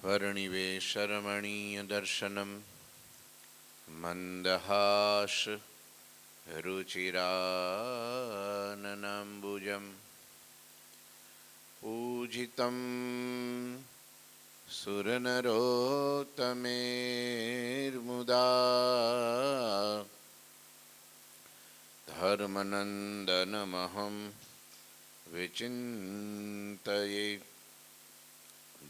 वर्णिवेशरमणीयदर्शनं मन्दहास रुचिराननाम्बुजं पूजितं सुरनरोत्तमेर्मुदा धर्मनन्दनमहं विचिन्तये।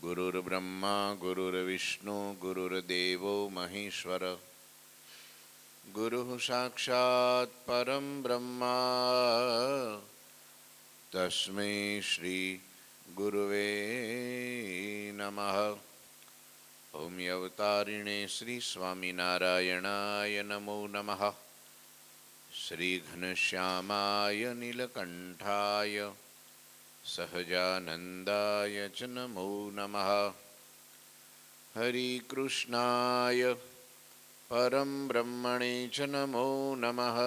गुरुर्ब्रह्मा गुरुर्विष्णु गुरुर्देवो महेश्वर गुरुः साक्षात् परं ब्रह्मा तस्मै श्री गुरुवे नमः। ओम अवतारिणे श्री स्वामिनारायणाय नमो नमः। श्री घनश्यामाय नीलकंठाय सहजानंदाय च नमो नमः। हरि कृष्णाय परम ब्रह्मणे च नमो नमः।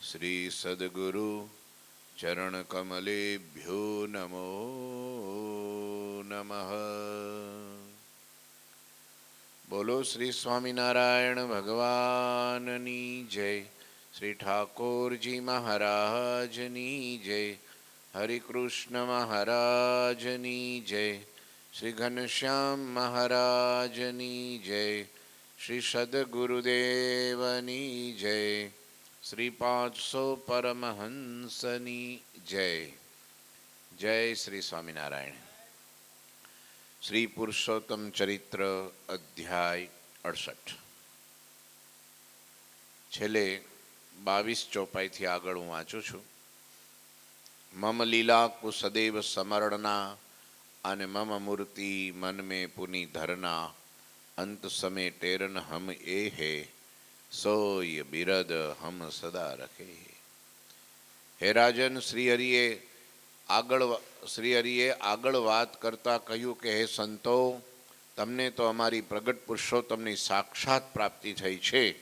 श्री सद्गुरु चरण कमलेभ्यो नमो नमः। बोलो श्री स्वामीनारायण भगवाननी जय। श्री ठाकुर जी महाराजनी जय। हरि कृष्ण महाराजनी जय। श्री घनश्याम महाराजनी जय। श्री सद्गुरुदेवनी जय। श्री 500 परमहंसनी जय। जय श्री स्वामीनारायण। श्री पुरुषोत्तम चरित्र अध्याय 68 छेल्ले 22 ચોપાઈ થી આગળ હું વાંચું છું। મમ લીલા કુ સદૈવ સમરણના અને મમ મૂર્તિ મન में પુની ધરના અંત समय ટેરન હમ એ હે સોય બિરદ હમ સદા રખે। હે રાજન, શ્રી હરિએ આગળ વાત કરતા કહ્યું કે હે સંતો, તમને તો અમારી પ્રગટ પુરુષોત્તમની સાક્ષાત પ્રાપ્તિ થઈ છે,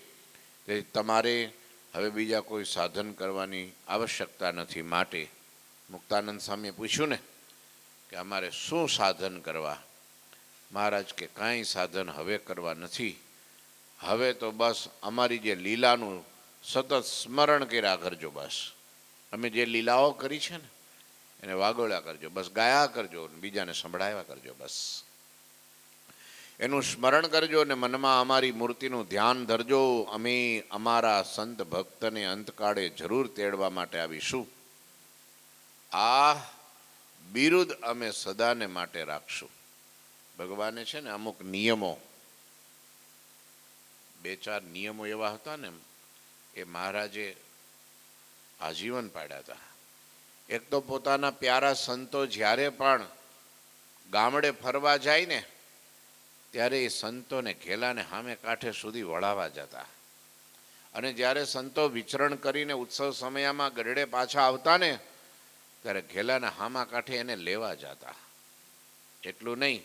તેથી તમારે હવે બીજા કોઈ સાધન કરવાની આવશ્યકતા નથી। માટે મુક્તાનંદ સ્વામીએ પૂછ્યું ને કે અમારે શું સાધન કરવા? મહારાજ કે કાંઈ સાધન હવે કરવા નથી। હવે તો બસ અમારી જે લીલાનું સતત સ્મરણ કર્યા કરજો। બસ અમે જે લીલાઓ કરી છે ને એને વાગોળ્યા કરજો, બસ ગાયા કરજો, બીજાને સંભળાવ્યા કરજો। બસ એનું સ્મરણ કરજો ને મનમાં અમારી મૂર્તિનું ધ્યાન ધરજો। અમે અમારા સંત ભક્તને અંતકાળે જરૂર તેડવા માટે આવીશું। આ બિરુદ અમે સદાને માટે રાખશું। ભગવાને છે ને અમુક નિયમો, 2-4 નિયમો એવા હતા ને એ મહારાજે આજીવન પાડ્યા હતા। એક તો પોતાના પ્યારા સંતો જ્યારે પણ ગામડે ફરવા જાય ને ત્યારે એ સંતોને ઘેલાને સામે કાંઠે સુધી વળાવવા જતા, અને જ્યારે સંતો વિચરણ કરીને ઉત્સવ સમયમાં ગરડે પાછા આવતા ને ત્યારે ઘેલાને હામા કાંઠે એને લેવા જતા। એટલું નહીં,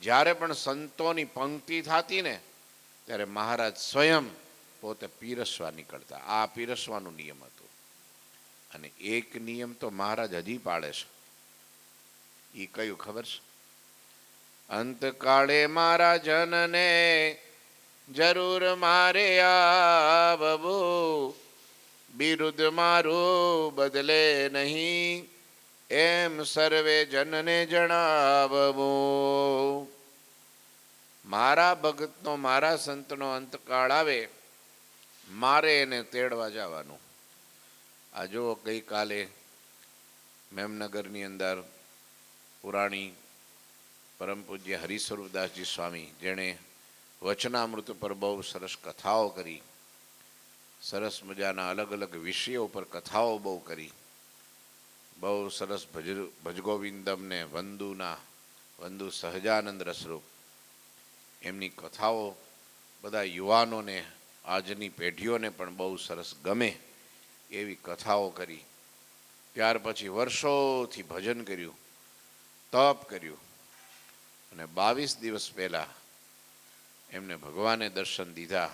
જ્યારે પણ સંતોની પંક્તિ થતી ને ત્યારે મહારાજ સ્વયં પોતે પીરસવા નીકળતા। આ પીરસવાનો નિયમ હતો। અને એક નિયમ તો મહારાજ હજી પાળે છે। એ કયું ખબર છે? અંતકાળે મારા જનને જરૂર મારે આવવું, બિરુદ મારું બદલે નહીં એમ સર્વે જનને જણાવવું। મારા ભગતનો, મારા સંતનો અંતકાળ આવે મારે એને તેડવા જવાનું। આ જો ગઈકાલે મેમનગરની અંદર પુરાણી પરમ પૂજ્ય હરિસ્વરૂપદાસજી સ્વામી, જેણે વચનામૃત પર બહુ સરસ કથાઓ કરી, સરસ મજાના અલગ અલગ વિષયો પર કથાઓ બહુ કરી, બહુ સરસ ભજગોવિંદમને વંદુ સહજાનંદ રસરૂપ એમની કથાઓ બધા યુવાનોને, આજની પેઢીઓને પણ બહુ સરસ ગમે એવી કથાઓ કરી। ત્યાર પછી વર્ષોથી ભજન કર્યું, તપ કર્યું, અને 22 દિવસ પહેલાં એમને ભગવાને દર્શન દીધા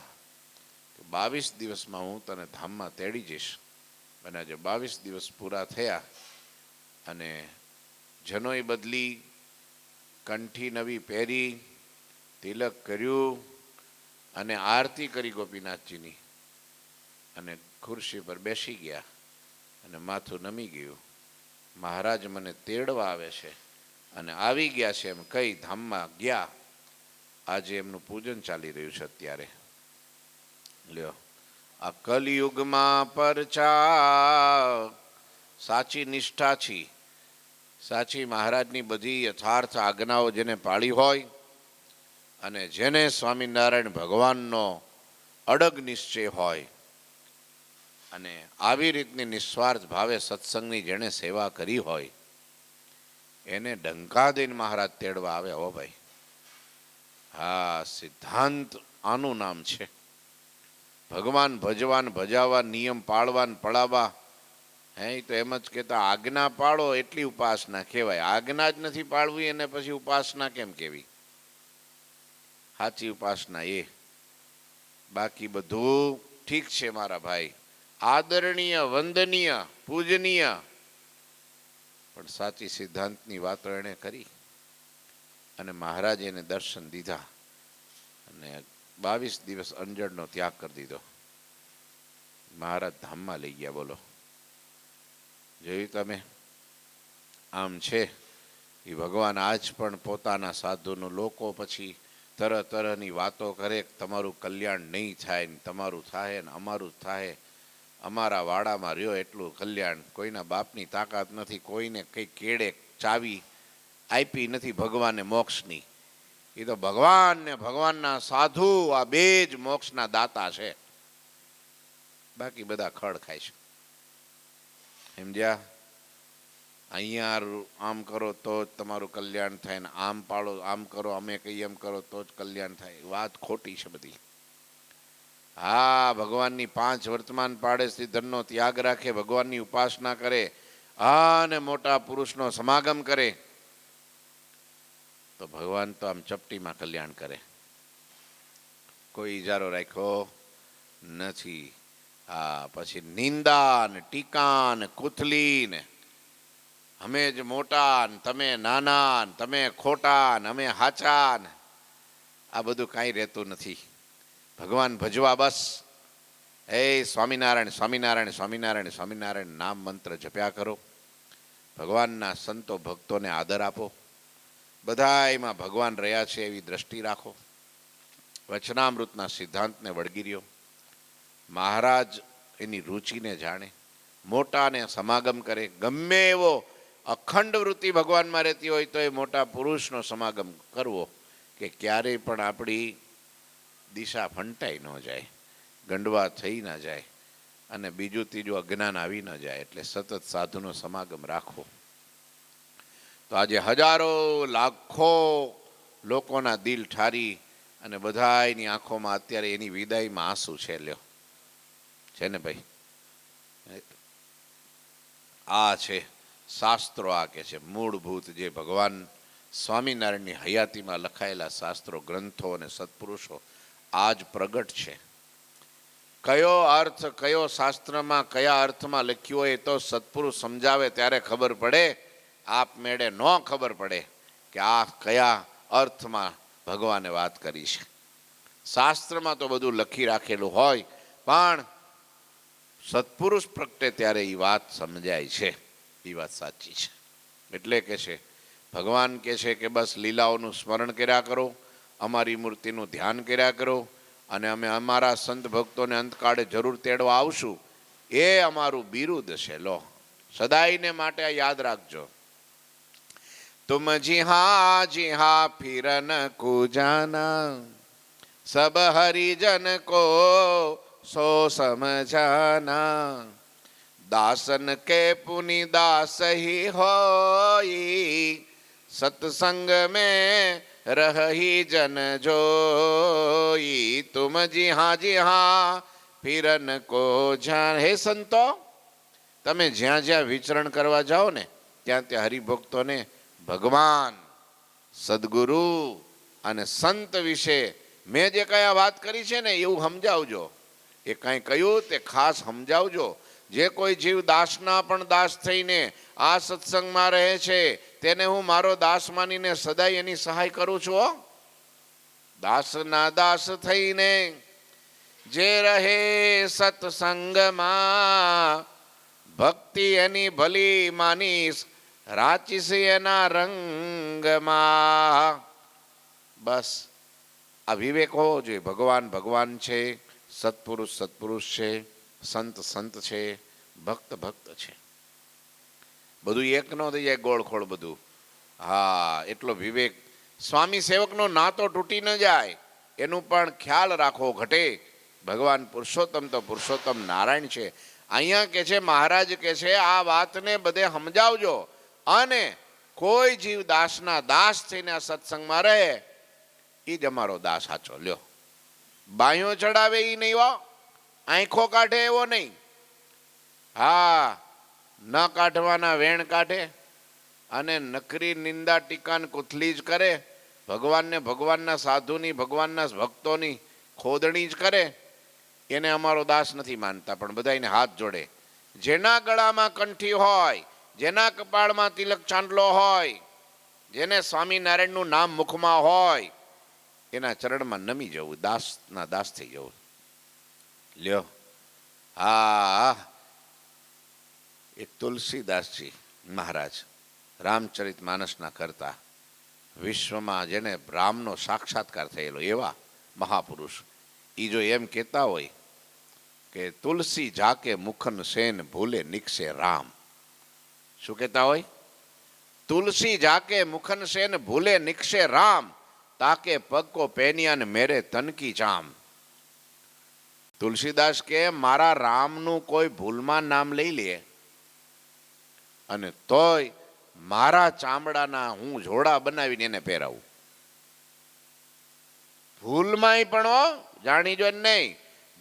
કે 22 દિવસમાં હું તને ધામમાં તેડી જઈશ। અને આજે 22 દિવસ પૂરા થયા અને જનોય બદલી, કંઠી નવી પહેરી, તિલક કર્યું અને આરતી કરી ગોપીનાથજીની અને ખુરશી પર બેસી ગયા અને માથું નમી ગયું. મહારાજ મને તેડવા આવે છે અને આવી ગયા છે એમ કઈ ધામમાં ગયા. આજે એમનું પૂજન ચાલી રહ્યું છે. અત્યારે લ્યો, આ કલિયુગમાં પરચા સાચી નિષ્ઠાથી, સાચી મહારાજની બધી યથાર્થ આજ્ઞાઓ જેને પાળી હોય અને જેને સ્વામિનારાયણ ભગવાનનો અડગ નિશ્ચય હોય અને આવી રીતની નિસ્વાર્થ ભાવે સત્સંગની જેણે સેવા કરી હોય એને ડંકા દઈને મહારાજ તેડવા આવે. હો ભાઈ, હા, સિદ્ધાંત આનું નામ છે. ભગવાન ભજવાન, ભજાવા, નિયમ પાળવાન, પડાવવા. હે તો એમ જ કહેતા આજ્ઞા પાળો એટલી ઉપાસના કહેવાય. આજ્ઞા જ નથી પાળવી અને પછી ઉપાસના કેમ કેવી? સાચી ઉપાસના એ. બાકી બધું ઠીક છે મારા ભાઈ, આદરણીય, વંદનીય, પૂજનીય, પણ સાચી સિદ્ધાંતની વાતો એણે કરી અને મહારાજે એને દર્શન દીધા અને 22 દિવસ અંજળનો ત્યાગ કરી દીધો. મહારાજ ધામમાં લઈ ગયા. બોલો, જોયું તમે? આમ છે એ ભગવાન આજ પણ પોતાના સાધુનું લોકો પછી તરહની વાતો કરે, તમારું કલ્યાણ નહીં થાય ને તમારું થાય ને અમારું થાય, અમારા વાડામાં રહ્યો એટલું કલ્યાણ. કોઈના બાપની તાકાત નથી, કોઈને કંઈ કેડે ચાવી આપી નથી ભગવાને મોક્ષની. એ તો ભગવાન ને ભગવાનના સાધુ આ બે જ મોક્ષના દાતા છે. બાકી બધા ખડ ખાય છે. સમજ્યા? અહીંયા આમ કરો તો જ તમારું કલ્યાણ થાય ને આમ પાડો, આમ કરો, અમે કહીએ એમ કરો તો જ કલ્યાણ થાય. વાત ખોટી છે બધી. હા, ભગવાનની 5 વર્તમાન પાડે, શ્રીધરનો ત્યાગ રાખે, ભગવાનની ઉપાસના કરે અને મોટા પુરુષનો સમાગમ કરે તો ભગવાન તો આમ ચપટીમાં કલ્યાણ કરે. કોઈ ઈજારો રાખ્યો નથી. હા, પછી નિંદા ને ટીકા ને કુથલી ને અમે જ મોટા ને તમે નાના ને તમે ખોટા ને અમે હાચા ને આ બધું કાંઈ રહેતું નથી. ભગવાન ભજવા બસ. હે સ્વામિનારાયણ, સ્વામિનારાયણ, સ્વામિનારાયણ, સ્વામિનારાયણ નામ મંત્ર જપ્યા કરો. ભગવાનના સંતો ભક્તોને આદર આપો. બધાયમાં ભગવાન રહ્યા છે એવી દ્રષ્ટિ રાખો. વચનામૃતના સિદ્ધાંતને વળગી રહ્યો. મહારાજ એની રુચિને જાણે, મોટાને સમાગમ કરે. ગમે એવો અખંડ વૃત્તિ ભગવાનમાં રહેતી હોય તો એ મોટા પુરુષનો સમાગમ કરવો કે ક્યારેય પણ આપણી દિશા ફંટાઈ ન જાય, ગંડવા થઈ ન જાય અને બીજું ત્રીજું અજ્ઞાન આવી ન જાય. એટલે સતત સાધુનો સમાગમ રાખવો. તો આજે હજારો લાખો લોકોના દિલ ઠારી અને બધાની આંખોમાં અત્યારે એની વિદાયમાં આંસુ છે. લ્યો, છે ને ભાઈ? આ છે શાસ્ત્રો. આ કે છે મૂળભૂત જે ભગવાન સ્વામિનારાયણની હયાતીમાં લખાયેલા શાસ્ત્રો, ગ્રંથો અને સત્પુરુષો આજ પ્રગટ છે. કયો અર્થ કયો શાસ્ત્રમાં કયા અર્થમાં લખ્યો હોય તો સત્પુરુષ સમજાવે ત્યારે ખબર પડે. આપમેળે ન ખબર પડે કે આ કયા અર્થમાં ભગવાને વાત કરી છે. શાસ્ત્રમાં તો બધું લખી રાખેલું હોય પણ સત્પુરુષ પ્રગટે ત્યારે એ વાત સમજાય છે. એ વાત સાચી છે. એટલે કે છે ભગવાન કહે છે કે બસ લીલાઓનું સ્મરણ કર્યા કરો, અમારી મૂર્તિનું ધ્યાન કર્યા કરો અને અમે અમારા સંત ભક્તોને અંતકાળે જરૂર તેડવા આવશું. એ અમારું બિરુદ છે. લો, સદાયને માટે આ યાદ રાખજો. तुम जी हाँ फिर न को जाना, सब हरिजन को सो समझाना, दासन के पुनि दास ही होई, सत्संग में रही जन जोई. तुम जी हाँ फिर न को जान. હે સંતો, તમે જ્યાં જ્યાં વિચરણ કરવા જાઓ ને ત્યાં ત્યાં હરિભક્તોને ભગવાન, સદગુરુ અને સંત વિશે મેં જે કયા વાત કરી છે ને એવું સમજાવજો. એ કાંઈ કહ્યું તે ખાસ સમજાવજો. જે કોઈ જીવ દાસના પણ દાસ થઈને આ સત્સંગમાં રહે છે તેને હું મારો દાસ માનીને સદાય એની સહાય કરું છું હો. દાસના દાસ થઈને જે રહે સત્સંગમાં ભક્તિ એની ભલી માનીશ રાચીશ એના રંગમાં. બસ આ વિવેક હોવો જોઈએ. ભગવાન ભગવાન છે, સત્પુરુષ સત્પુરુષ છે, સંત સંત છે, ભક્ત ભક્ત છે. બધું એક ન થઈ જાય ગોળખોળ બધું. હા, એટલો વિવેક. સ્વામી સેવકનો નાતો તૂટી ન જાય એનું પણ ખ્યાલ રાખવો ઘટે. ભગવાન પુરુષોત્તમ તો પુરુષોત્તમ નારાયણ છે. અહીંયા કે છે મહારાજ કે છે આ વાતને બધે સમજાવજો અને કોઈ જીવ દાસના દાસ થઈને આ સત્સંગમાં રહે એ જ અમારો દાસ સાચો. લ્યો, બાયો ચડાવે એ નહીં હો, આંખો કાઢે એવો નહીં. હા, ન કાઢવાના વેણ કાઢે અને નકરી નિંદા ટીકાન કુથલી જ કરે. ભગવાનને ભગવાનના સાધુની ભગવાનના ભક્તોની ખોદણી જ કરે. એને અમારો દાસ નથી માનતા, પણ બધા એને હાથ જોડે. જેના ગળામાં કંઠી હોય, જેના કપાળમાં તિલક ચાંદલો હોય, જેને સ્વામિનારાયણનું નામ મુખમાં હોય એના ચરણમાં નમી જવું, દાસના દાસ થઈ જવું. લ્યો, હા, એક તુલસીદાસજી મહારાજ રામચરિત માનસના કરતા વિશ્વમાં જેને રામનો સાક્ષાત્કાર થયેલો એવા મહાપુરુષ એ જો એમ કહેતા હોય કે તુલસી જાકે મુખન સેન ભૂલે નિકસે રામ. શું કહેતા હોય? તુલસી જાકે મુખન સેન ભૂલે નિકસે રામ, તાકે પગ કો પહેનિયાન મેરે તન કી જામ. તુલસીદાસ કે મારા રામનું કોઈ ભૂલમાં નામ લઈ લે અને તોય મારા ચામડાના હું જોડા બનાવીને એને પહેરાવું. ભૂલમાંય પણ જાણીજો નહીં,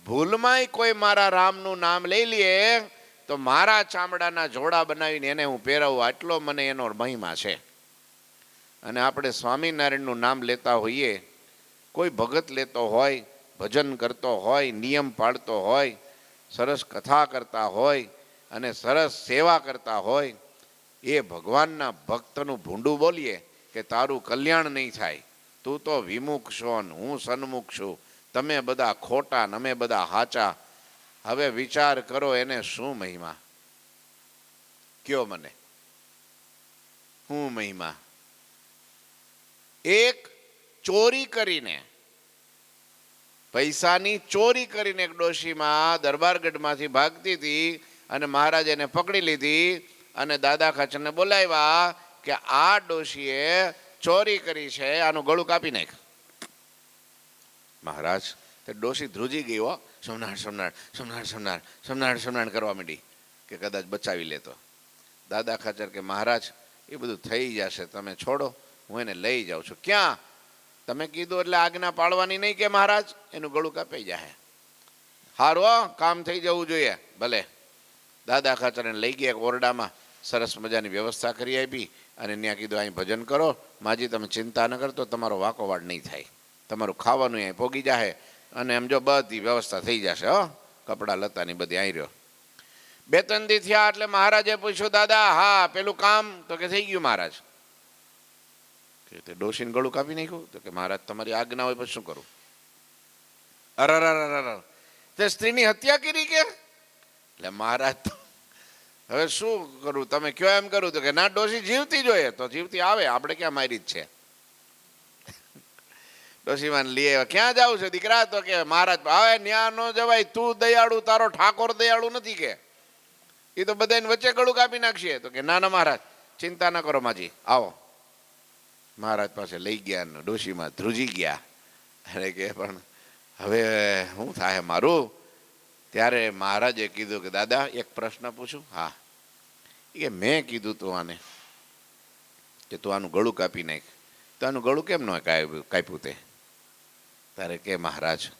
ભૂલમાંય કોઈ મારા રામનું નામ લઈ લે તો મારા ચામડાના જોડા બનાવીને એને હું પહેરાવું. આટલો મને એનો મહિમા છે. અને આપણે સ્વામિનારાયણનું નામ લેતા હોઈએ, કોઈ ભગત લેતો હોય, ભજન કરતો હોય, નિયમ પાળતો હોય, સરસ કથા કરતા હોય અને સરસ સેવા કરતા હોય, એ ભગવાનના ભક્તનું ભૂંડું બોલીએ કે તારું કલ્યાણ નહીં થાય, તું તો વિમુખ છો ને હું સન્મુખ છું, તમે બધા ખોટા ને અમે બધા હાચા. હવે વિચાર કરો એને શું મહિમા? કયો મને શું મહિમા? એક ચોરી કરીને, પૈસાની ચોરી કરીને એક ડોશીમાં દરબારગઢમાંથી ભાગતી હતી અને મહારાજ એને પકડી લીધી અને દાદા ખાચરને બોલાવ્યા કે આ ડોશીએ ચોરી કરી છે, આનું ગળું કાપી નાખ. મહારાજ તે ડોશી ધ્રુજી ગઈ હો, સોમનાથ સોમનાથ સોમનાથ સોમનાથ સોમનાથ સોમનાથ કરવા માંડી કે કદાચ બચાવી લેતો. દાદા ખાચર કે મહારાજ એ બધું થઈ જશે, તમે છોડો, હું એને લઈ જાઉં છું. ક્યાં? તમે કીધું એટલે આજ્ઞા પાળવાની નહીં કે મહારાજ, એનું ગળું કાપાઈ જાય. હારું, કામ થઈ જવું જોઈએ. ભલે. દાદા ખાચરને લઈ ગયા એક ઓરડામાં, સરસ મજાની વ્યવસ્થા કરી આપી અને ત્યાં કીધું અહીં ભજન કરો માજી, તમે ચિંતા ન કરતો, તમારો વાકોવાડ નહીં થાય, તમારું ખાવાનું અહીં પોગી જાય અને એમ જો બધી વ્યવસ્થા થઈ જશે. હો, કપડાં લતાની બધી અહીં રહ્યો. 2-3 દી થયા એટલે મહારાજે પૂછ્યું દાદા હા પેલું કામ? તો કે થઈ ગયું મહારાજ. કે તે ડોશીને ગળું કાપી નાખ્યું? તો કે મહારાજ તમારી આજ્ઞા હોય પછી શું કરું? અરર, તે સ્ત્રીની હત્યા કરી કે? એટલે મહારાજ હવે શું કરું, તમે કયો એમ કરું? તો કે ના, ડોશી જીવતી જોઈએ તો જીવતી આવે, આપણે ક્યાં મારી જ છે. ડોશીમાં લઈ આવ્યા. ક્યાં જાવ છે દીકરા? તો કે મહારાજ હવે ન્યા ન જવાય, તું દયાળુ, તારો ઠાકોર દયાળુ નથી કે એ તો બધાને વચ્ચે ગળું કાપી નાખશે. તો કે ના ના મહારાજ ચિંતા ના કરો માજી, આવો. મહારાજ પાસે લઈ ગયા, ડોશીમાં ધ્રુજી ગયા અને કે પણ હવે શું થાય મારું? ત્યારે મહારાજે કીધું કે દાદા એક પ્રશ્ન પૂછું? હા. કે મેં કીધું તું આને કે તું આનું ગળું કાપી નાખ, તો આનું ગળું કેમ ન કાપ્યું તે? ત્યારે કે મહારાજ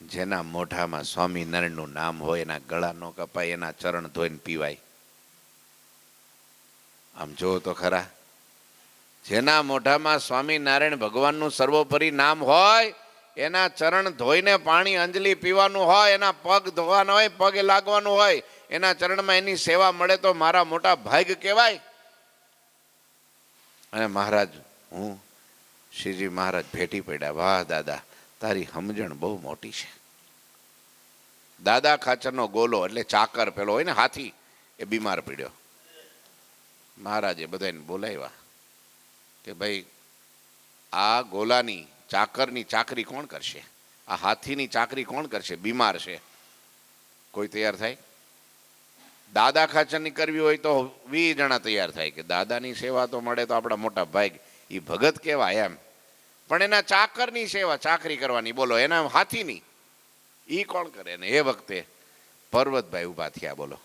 જેના મોઢામાં સ્વામિનારાયણનું નામ હોય એના ગળા ન કપાય, એના ચરણ ધોઈને પીવાય. આમ જો તો ખરા, જેના મોઢામાં સ્વામિનારાયણ ભગવાનનું સર્વોપરી નામ હોય એના ચરણ ધોઈને પાણી અંજલિ પીવાનું હોય, એના પગ ધોવાના હોય, પગે લાગવાનું હોય, એના ચરણમાં એની સેવા મળે તો મારા મોટા ભાગ્ય કહેવાય. અને મહારાજ, હું શ્રીજી મહારાજ ભેટી પડ્યા. વાહ દાદા, તારી સમજણ બહુ મોટી છે. દાદા ખાચરનો ગોલો એટલે ચાકર પેલો હોય ને હાથી, એ બીમાર પડ્યો. મહારાજે બધાને બોલાવ્યા કે ભાઈ આ ગોલાની ચાકરની ચાકરી કોણ કરશે, આ હાથીની ચાકરી કોણ કરશે, બીમાર છે. કોઈ તૈયાર થાય? દાદા ખાચરની કરવી હોય તો 20 જણા તૈયાર થાય કે દાદાની સેવા તો મળે તો આપણા મોટા ભાઈ, એ ભગત કહેવાય એમ. પણ એના ચાકરની સેવા, ચાકરી કરવાની, બોલો એના હાથીની, એ કોણ કરે ને? એ વખતે પર્વતભાઈ ઊભા થયા. બોલો,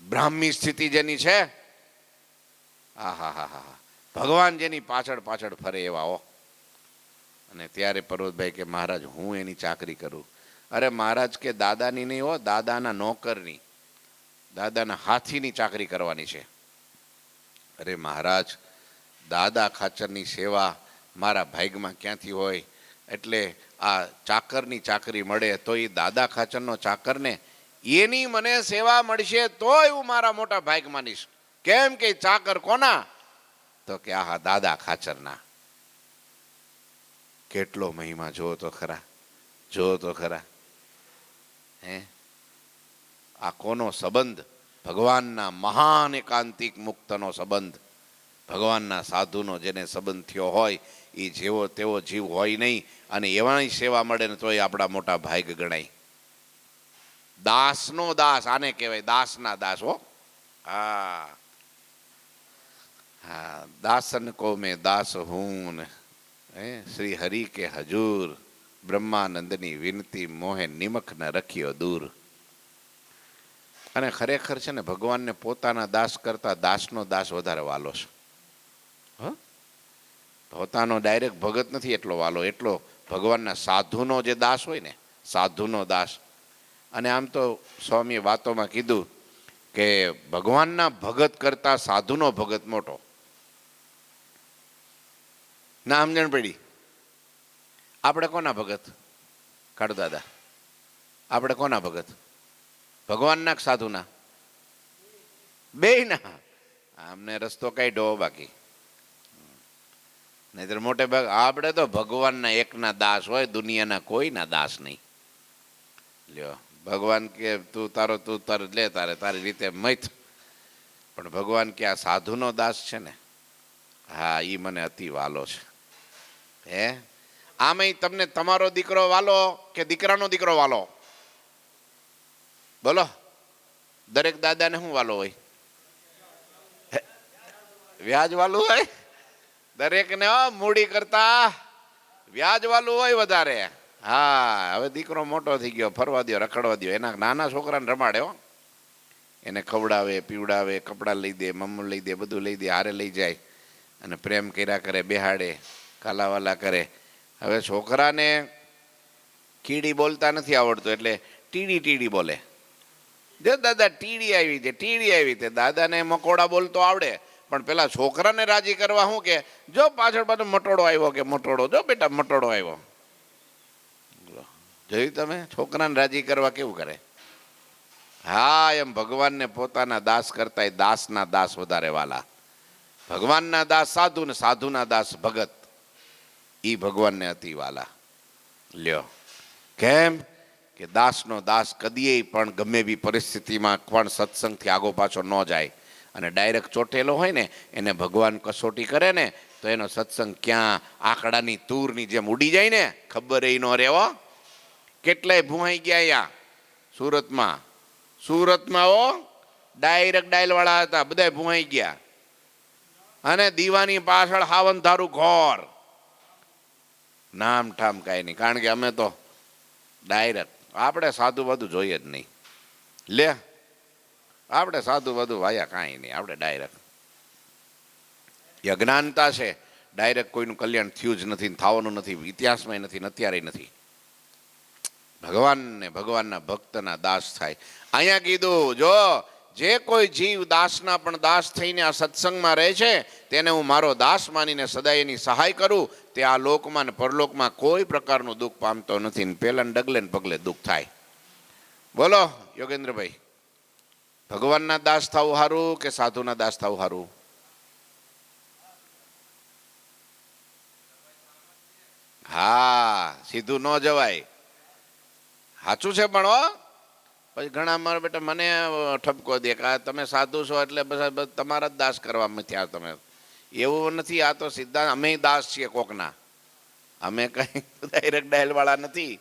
બ્રાહ્મી સ્થિતિ જેની છે, હા હા હા હા, ભગવાન જેની પાછળ પાછળ ફરે એવા હો. અને ત્યારે પર્વતભાઈ કે મહારાજ હું એની ચાકરી કરું. અરે મહારાજ કે દાદાની નહીં હો, દાદાના નોકરની, દાદાના હાથીની ચાકરી કરવાની છે. અરે મહારાજ, દાદા ખાચરની સેવા મારા ભાગ્યમાં ક્યાંથી હોય? એટલે આ ચાકરની ચાકરી મળે તો એ દાદા ખાચરનો ચાકરને એની મને સેવા મળશે તોય હું મારા મોટા ભાગ માનીશ. કેમ કે ચાકર કોના? તો કે આહા દાદા ખાચરના. કેટલો મહિમા જો તો ખરા, જો તો ખરા. હે, આ કોનો સંબંધ? ભગવાનના મહાન એકાંતિક મુક્તનો સંબંધ. ભગવાનના સાધુનો જેને સંબંધ થયો હોય એ જેવો તેવો જીવ હોય નહીં. અને એવાની સેવા મળે ને તોય આપણા મોટા ભાગ ગણાય. દાસનો દાસ આને કહેવાય, દાસના દાસ હો. હા હા, દાસન કો મેં દાસ હું, શ્રી હરિ કે હજૂર, બ્રહ્માનંદની વિનતી મોહે નિમક ન રખ્યો દૂર. અને ખરેખર છે ને, ભગવાનને પોતાના દાસ કરતા દાસનો દાસ વધારે વાલો છે. પોતાનો ડાયરેક્ટ ભગત નથી એટલો વાલો, એટલો ભગવાનના સાધુનો જે દાસ હોય ને, સાધુનો દાસ. અને આમ તો સ્વામીએ વાતોમાં કીધું કે ભગવાનના ભગત કરતા સાધુનો ભગત મોટો. ના સમજણ પડી? આપણે કોના ભગત? કાઢો દાદા, આપણે કોના ભગત? ભગવાનના સાધુના? બેયના. અમને રસ્તો કાઢ્યો બાકી. નહીતર મોટે ભાગ આપણે તો ભગવાનના એકના દાસ હોય, દુનિયાના કોઈના દાસ નહીં. લ્યો, ભગવાન કે તું તારે લે, તારી રીતે મૈથ. પણ ભગવાન કે આ સાધુનો દાસ છે ને, હા એ મને અતિ વાલો છે. હે, આમેય તમને તમારો દીકરો વાલો કે દીકરાનો દીકરો વાલો? બોલો, દરેક દાદાને શું વાલો હોય? વ્યાજ વાલું હોય દરેકને. મૂડી કરતા વ્યાજ વાલું હોય વધારે. હા, હવે દીકરો મોટો થઈ ગયો, ફરવા દો, રખડવા દો. એના નાના છોકરાને રમાડે હો, એને ખવડાવે, પીવડાવે, કપડાં લઈ દે, મમ્મી લઈ દે, બધું લઈ દે, હારે લઈ જાય અને પ્રેમ કર્યા કરે, બેહાડે, કાલાવાલા કરે. હવે છોકરાને કીડી બોલતા નથી આવડતું એટલે ટીડી ટીડી બોલે. જો દાદા ટીડી આવી છે, ટીડી આવી છે. દાદાને મકોડા બોલતો આવડે, પણ પેલા છોકરાને રાજી કરવા શું કે, જો પાછળ પાછળ મટોડો આવ્યો, કે મટોડો, જો બેટા મટોડો આવ્યો. જોયું તમે? છોકરાને રાજી કરવા કેવું કરે. હા, એમ ભગવાનને પોતાના દાસ કરતા દાસના દાસ વધારે વાલા. ભગવાનના દાસ સાધુ ને સાધુના દાસ ભગત, ઈ ભગવાનને અતિ વાલા. લ્યો, કેમ કે દાસનો દાસ કદીએ પણ ગમે એવી પરિસ્થિતિમાં પણ સત્સંગથી આગો પાછો ન જાય. અને ડાયરેક્ટ ચોટેલો હોય ને, એને ભગવાન કસોટી કરે ને તો એનો સત્સંગ ક્યાં આંકડાની તૂરની જેમ ઉડી જાય ને, ખબર એ ન રહેવો. કેટલાય ભૂહાઈ ગયા અહીંયા સુરતમાં. સુરતમાં ડાયરેક્ટ ડાયલવાળા હતા, બધા ભૂહાઈ ગયા. અને દીવાની પાછળ હાવન ધારું ઘોર, નામ ઠામ કાંઈ નહીં. કારણ કે અમે તો ડાયરેક્ટ, આપણે સાધુ બધું જોઈએ જ નહીં. લે, આપણે સાધુ બધું વાયા કાંઈ નહીં, આપણે ડાયરેક્ટ. એ અજ્ઞાનતા છે. ડાયરેક્ટ કોઈનું કલ્યાણ થયું જ નથી, થવાનું નથી, ઇતિહાસમાં નથી, અત્યારે નથી. ભગવાનને ભગવાનના ભક્તના દાસ થાય. અહીંયા કીધું, જો જે કોઈ જીવ દાસના પણ દાસ થઈને આ સત્સંગમાં રહે છે તેને હું મારો દાસ માનીને સદાય એની સહાય કરું, તે આ લોકમાં ને પરલોકમાં કોઈ પ્રકારનું દુઃખ પામતો નથી ને પેલા ડગલે ને પગલે દુઃખ થાય. બોલો યોગેન્દ્રભાઈ, ભગવાનના દાસ થવું સારું કે સાધુના દાસ થવું સારું? હા, સીધું ન જવાય, સાચું છે. પણ હો પછી ઘણા મારા બેટા મને ઠપકો દે કે તમે સાધુ છો એટલે બસ તમારા જ દાસ કરવામાં થયા તમે. એવું નથી, આ તો સીધા અમે દાસ છીએ કોકના, અમે કઈ ડાયરેક્ટ ડાયલવાળા નથી,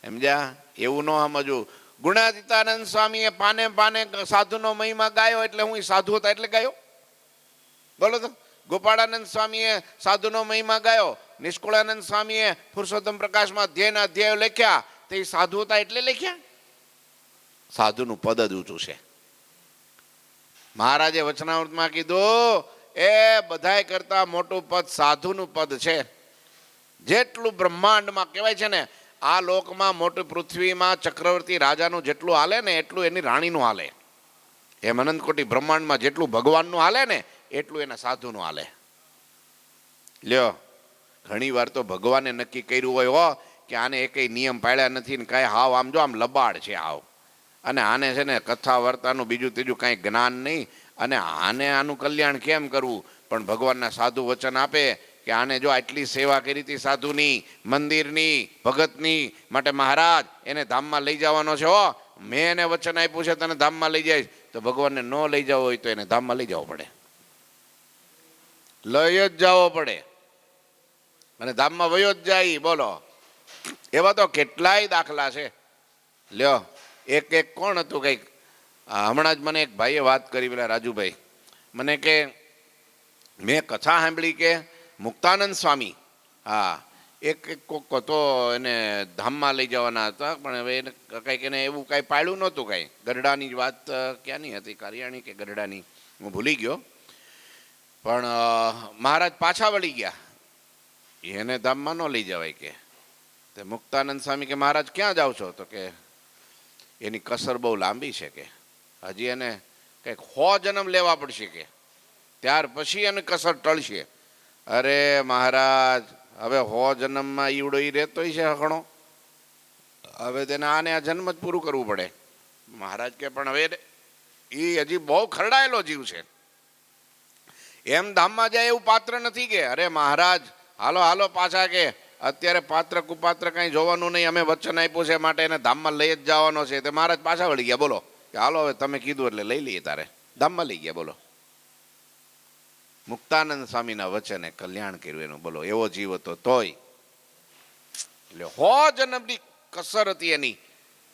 સમજ્યા? એવું ન સમજવું. ગુણાતીતાનંદ સ્વામીએ પાને પાને સાધુનો મહિમા ગાયો એટલે હું સાધુ હતા એટલે ગાયો? બોલો તો. ગોપાળાનંદ સ્વામીએ સાધુનો મહિમા ગાયો, નિષ્કુળાનંદ સ્વામીએ પુરુષોત્તમ પ્રકાશમાં અધ્યાયના અધ્યાયો લખ્યા, તે સાધુ હતા એટલે લખ્યા? સાધુનું પદ જ ઊંચું છે. મહારાજે વચનામૃતમાં કીધું એ બધાય કરતા મોટું પદ સાધુનું પદ છે. જેટલું બ્રહ્માંડમાં કહેવાય છે ને, આ લોકમાં મોટી પૃથ્વીમાં ચક્રવર્તી રાજાનું જેટલું હાલે ને એટલું એની રાણીનું હાલે. એમ અનંતકોટી બ્રહ્માંડમાં જેટલું ભગવાનનું હાલે ને એટલું એના સાધુનું હાલે. લ્યો, ઘણી વાર તો ભગવાને નક્કી કર્યું હોય હો કે આને એકેય નિયમ પાળ્યા નથી ને કાંઈ, હાવ આમ જો આમ લબાડ છે હાવ, અને આને છે ને કથા વાર્તાનું બીજું ત્રીજું કાંઈ જ્ઞાન નહીં, અને આને આનું કલ્યાણ કેમ કરવું? પણ ભગવાનના સાધુ વચન આપે કે આને જો આટલી સેવા કરી હતી સાધુની, મંદિરની, ભગતની, માટે મહારાજ એને ધામમાં લઈ જવાનો છે. હો, મેં એને વચન આપ્યું છે તને ધામમાં લઈ જઈશ. તો ભગવાનને ન લઈ જવો હોય તો એને ધામમાં લઈ જવો પડે, લઈ જ જવો પડે, અને ધામમાં વયો જ જાય. બોલો, એવા તો કેટલાય દાખલા છે. લ્યો, એક કોણ હતું કંઈક, હમણાં જ મને એક ભાઈએ વાત કરી, પેલા રાજુભાઈ મને કે મેં કથા સાંભળી કે મુક્તાનંદ સ્વામી, હા, એક કોક હતો એને ધામમાં લઈ જવાના હતા, પણ હવે એને કંઈક એને એવું કાંઈ પાળ્યું નહોતું. કાંઈ ગરડાની જ વાત ક્યાંની હતી, કારિયાણી કે ગરડાની, હું ભૂલી ગયો. પણ મહારાજ પાછા વળી ગયા, એને ધામમાં ન લઈ જવાય કે. તે મુક્તાનંદ સ્વામી કે મહારાજ ક્યાં જાઓ છો? તો કે એની કસર બહુ લાંબી છે કે હજી એને કંઈક 100 જન્મ લેવા પડશે કે ત્યાર પછી એને કસર ટળશે. અરે મહારાજ, હવે 100 જન્મમાં ઈવડો ઈ રહેતો છે ઘણો, હવે તેને આને આ જન્મ જ પૂરું કરવું પડે. મહારાજ કે પણ હવે એ હજી બહુ ખરડાયેલો જીવ છે, એમ ધામમાં જાય એવું પાત્ર નથી કે. અરે મહારાજ, હાલો હાલો પાછા, કે અત્યારે પાત્ર કુપાત્ર કાંઈ જોવાનું નહીં, અમે વચન આપ્યું છે માટે એને ધામમાં લઈ જ જવાનો છે. તે મહારાજ પાછા વળી ગયા. બોલો, કે હાલો હવે તમે કીધું એટલે લઈ લઈએ, તારે ધામમાં લઈ ગયા. બોલો, મુક્તાનંદ સ્વામીના વચને કલ્યાણ કર્યું એનું. બોલો, એવો જીવ હતો તોય એટલે 100 જન્મની કસર હતી એની,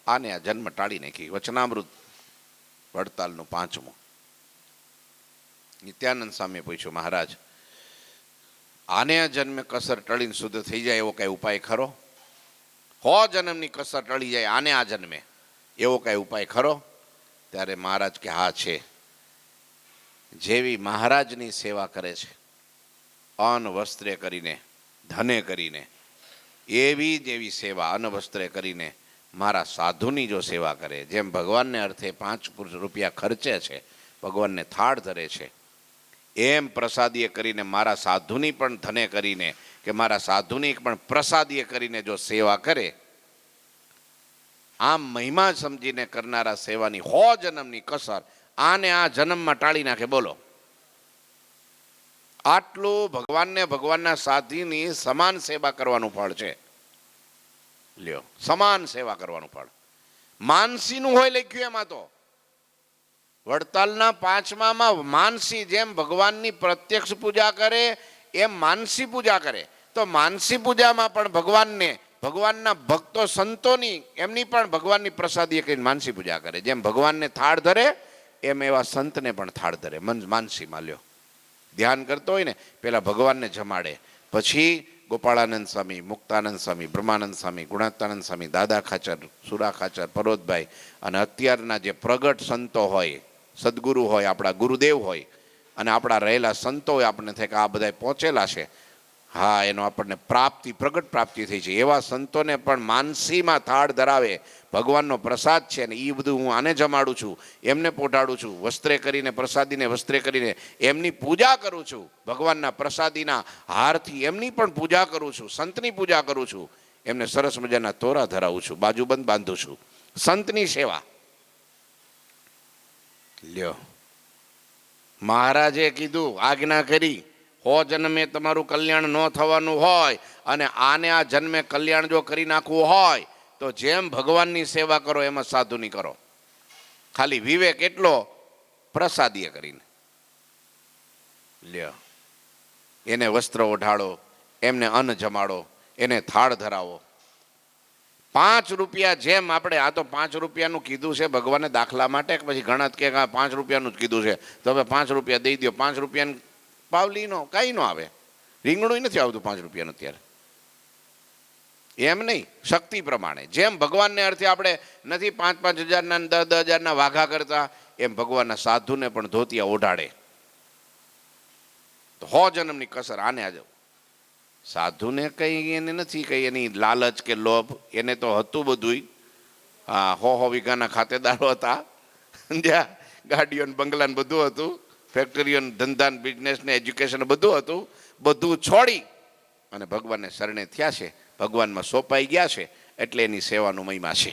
આને આ જન્મ ટાળી નાખી. વચનામૃત વડતાલનું 5મું. નિત્યાનંદ સ્વામીએ પૂછ્યું, મહારાજ આને આ જન્મે કસર ટળીને શુદ્ધ થઈ જાય એવો કઈ ઉપાય ખરો? 100 જન્મની કસર ટળી જાય આને આ જન્મે, એવો કઈ ઉપાય ખરો? ત્યારે મહારાજ કે હા છે. જેવી મહારાજની સેવા કરે છે અન્ન વસ્ત્રે કરીને, ધને કરીને, એવી જ એવી સેવા અન્ન વસ્ત્રે કરીને મારા સાધુની જો સેવા કરે, જેમ ભગવાનને અર્થે 5 રૂપિયા ખર્ચે છે, ભગવાનને થાળ ધરે છે, એમ પ્રસાદીય કરીને મારા સાધુની પણ ધને કરીને કે મારા સાધુની પણ પ્રસાદીય કરીને જો સેવા કરે, આમ મહિમા સમજીને કરનારા સેવાની 100 જન્મની કસર આને આ જન્મમાં ટાળી નાખે. બોલો, આટલું ભગવાનને ભગવાનના સાધુની સમાન સેવા કરવાનું ફળ છે. લ્યો, સમાન સેવા કરવાનું ફળ માનસીનું હોય લખ્યું એમાં તો. વડતાલના 5મામાં માનસી, જેમ ભગવાનની પ્રત્યક્ષ પૂજા કરે એમ માનસી પૂજા કરે. તો માનસી પૂજામાં પણ ભગવાનને, ભગવાનના ભક્તો સંતોની, એમની પણ ભગવાનની પ્રસાદી કરીને માનસી પૂજા કરે. જેમ ભગવાનને થાળ ધરે એમ એવા સંતને પણ થાળ ધરે માનસીમાં. લ્યો, ધ્યાન કરતો હોય ને પેલા ભગવાનને જમાડે, પછી ગોપાળાનંદ સ્વામી, મુક્તાનંદ સ્વામી, બ્રહ્માનંદ સ્વામી, ગુણાતાનંદ સ્વામી, દાદા ખાચર, સુરા ખાચર, પરોતભાઈ, અને અત્યારના જે પ્રગટ સંતો હોય, સદગુરુ હોય, આપણા ગુરુદેવ હોય, અને આપણા રહેલા સંતો હોય, આપણને થાય કે આ બધા પહોંચેલા છે, હા, એનો આપણને પ્રાપ્તિ, પ્રગટ પ્રાપ્તિ થઈ છે. એવા સંતોને પણ માનસીમાં થાળ ધરાવે, ભગવાનનો પ્રસાદ છે ને એ બધું હું આને જમાડું છું, એમને પોઢાડું છું, વસ્ત્રે કરીને, પ્રસાદીને વસ્ત્રે કરીને એમની પૂજા કરું છું, ભગવાનના પ્રસાદીના હારથી એમની પણ પૂજા કરું છું, સંતની પૂજા કરું છું, એમને સરસ મજાના તોરા ધરાવું છું, બાજુબંધ બાંધું છું, સંતની સેવા. લ્યો, મહારાજે કીધું, આજ્ઞા કરી, હો જન્મે તમારું કલ્યાણ ન થવાનું હોય અને આને આ જન્મે કલ્યાણ જો કરી નાખવું હોય તો જેમ ભગવાનની સેવા કરો એમ જ સાધુની કરો. ખાલી વિવેક એટલો, પ્રસાદીય કરીને લ્યો, એને વસ્ત્ર ઓઢાડો, એમને અન્ન જમાડો, એને થાળ ધરાવો. 5 રૂપિયા જેમ આપણે, આ તો 5 રૂપિયાનું કીધું છે ભગવાને દાખલા માટે, પછી ઘણા કે 5 રૂપિયાનું જ કીધું છે તો હવે 5 રૂપિયા દઈ દો. 5 રૂપિયાનું પાવલીનો કાંઈ ન આવે, રીંગણું નથી આવતું 5 રૂપિયાનું અત્યારે. એમ નહીં, શક્તિ પ્રમાણે જેમ ભગવાનને અર્થે આપણે નથી 5-5 હજારના 10-10 હજારના વાઘા કરતા, એમ ભગવાનના સાધુને પણ ધોતિયા ઓઢાડે. તો 100 જન્મની કસર આને આ જાવ. સાધુને કંઈ એને નથી કંઈ એની લાલચ કે લોભ, એને તો હતું બધુંય. હા, 100 વીઘાના ખાતેદારો હતા, જ્યાં ગાડીઓ બંગલા બધું હતું, ફેક્ટરીઓ, ધંધા, બિઝનેસ ને એજ્યુકેશન બધું હતું. બધું છોડી અને ભગવાનને શરણે થયા છે, ભગવાનમાં સોંપાઈ ગયા છે, એટલે એની સેવાનો મહિમા છે.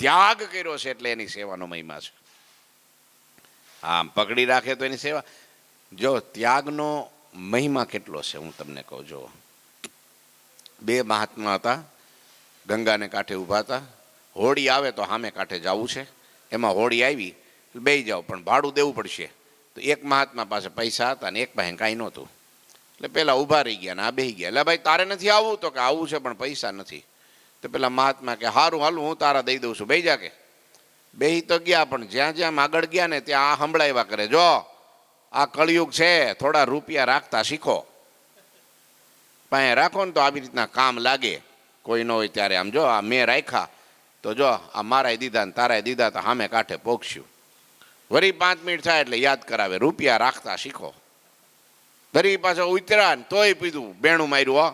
ત્યાગ કર્યો છે એટલે એની સેવાનો મહિમા છે. આમ પકડી રાખે તો એની સેવા. જો ત્યાગનો મહિમા કેટલો છે હું તમને કહું. જો 2 મહાત્મા હતા, ગંગાને કાંઠે ઊભા હતા. હોળી આવે તો સામે કાંઠે જવું છે, એમાં હોળી આવી બેસી જાઓ પણ ભાડું દેવું પડશે. તો એક મહાત્મા પાસે પૈસા હતા ને એક પાસે કાંઈ નહોતું, એટલે પેલા ઊભા રહી ગયા ને આ બેસી ગયા. એટલે ભાઈ તારે નથી આવવું? તો કે આવું છે પણ પૈસા નથી. તો પેલા મહાત્મા કે સારું હાલું હું તારા દઈ દઉં છું, બેસી જા. કે બેસી તો ગયા, પણ જ્યાં જ્યાં આગળ ગયા ને ત્યાં આ સંભળાવ્યા કરે, જો આ કળિયુગ છે, થોડા રૂપિયા રાખતા શીખો. પાસે રાખો ને તો આવી રીતના કામ લાગે. કોઈ ન હોય ત્યારે આમ જો આ મેં રાખ્યા તો જો આ મારાય દીધા ને તારાય દીધા તો સામે કાંઠે પોગશું. વળી 5 મિનિટ થાય એટલે યાદ કરાવે, રૂપિયા રાખતા શીખો. વળી પાછો ઉતર્યા ને તોય પીધું, બેણું માર્યું, હો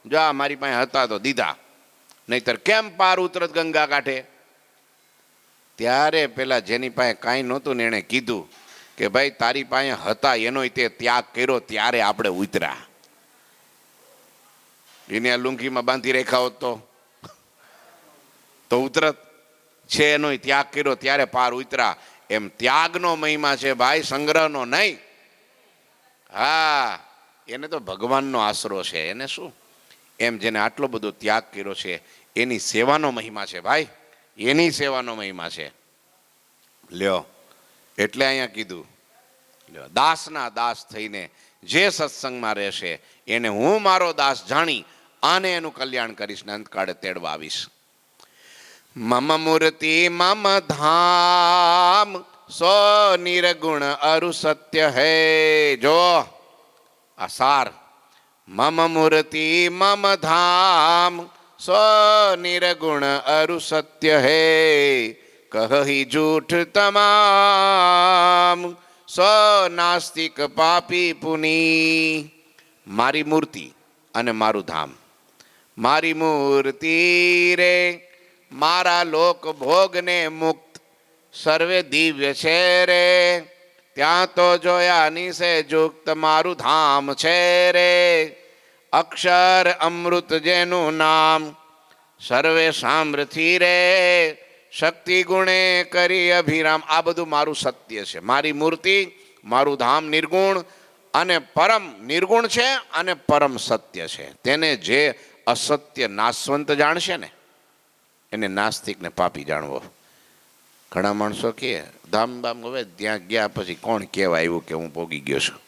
જો આ મારી પાસે હતા તો દીધા, નહીતર કેમ પાર ઉતરત ગંગા કાંઠે. ત્યારે પેલા જેની પાસે કાંઈ નહોતું ને એણે કીધું કે ભાઈ તારી પાસે હતા એનોય તે ત્યાગ કર્યો ત્યારે આપણે ઉતર્યા. એને આ લુંગીમાં બાંધી રાખ્યા હોત તો ઉતરત. છે એનોય ત્યાગ કર્યો ત્યારે પાર ઉતરા. એમ ત્યાગનો મહિમા છે ભાઈ, સંગ્રહનો નહીં. હા, એને તો ભગવાનનો આશરો છે, એને શું. એમ જેને આટલો બધો ત્યાગ કર્યો છે એની સેવાનો મહિમા છે ભાઈ, એની સેવાનો મહિમા છે. લ્યો, એટલે અહીંયા કીધું, લ્યો, દાસના દાસ થઈને જે સત્સંગમાં રહેશે એને હું મારો દાસ જાણી આને એનું કલ્યાણ કરીશ ને અંતકાળે તેડવા આવીશ. મમ મૂર્તિ મમ ધામ સો નિર્ગુણ અરુ સત્ય હે. જો આ સાર, મમ મૂર્તિ મમ ધામ સો નિર્ગુણ અરુ સત્ય હે. કહી જૂઠ તમામ સો નાસ્તિક પાપી પુની. મારી મૂર્તિ અને મારું ધામ. મારી મૂર્તિ રે મારા લોક ભોગને મુક્ત સર્વે દિવ્ય છે રે. ત્યાં તો જોયા નિશે જુક્ત મારું ધામ છે રે. અક્ષર અમૃત જેનું નામ સર્વે સામ્રથી રે. શક્તિ ગુણે કરી અભિરામ. આ બધું મારું સત્ય છે. મારી મૂર્તિ, મારું ધામ નિર્ગુણ અને પરમ નિર્ગુણ છે અને પરમ સત્ય છે. તેને જે અસત્ય નાશવંત જાણશે ને એને નાસ્તિક ને પાપી જાણવો. ઘણા માણસો કે ધામ બામ હવે ત્યાં ગયા પછી કોણ કહેવા આવ્યું કે હું પોગી ગયો છું.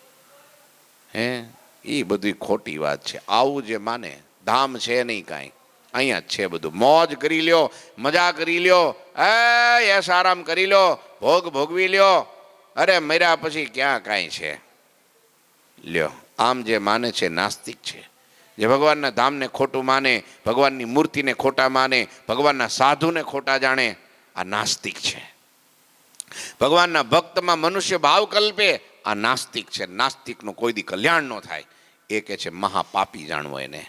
હે, એ બધી ખોટી વાત છે. આવું જે માને ધામ છે નહીં કાંઈ, અહીંયા જ છે બધું. મોજ કરી લ્યો, મજા કરી લ્યો, એસ આરામ કરી લ્યો, ભોગ ભોગવી લ્યો. અરે મર્યા પછી ક્યાં કાંઈ છે. લ્યો, આમ જે માને છે નાસ્તિક છે. જે ભગવાનના ધામને ખોટું માને, ભગવાનની મૂર્તિને ખોટા માને, ભગવાનના સાધુને ખોટા જાણે, આ નાસ્તિક છે. ભગવાનના ભક્તમાં મનુષ્ય ભાવ કલ્પે, આ નાસ્તિક છે. નાસ્તિકનું કોઈ દી કલ્યાણ ન થાય. એ કે છે મહાપાપી જાણવો એને.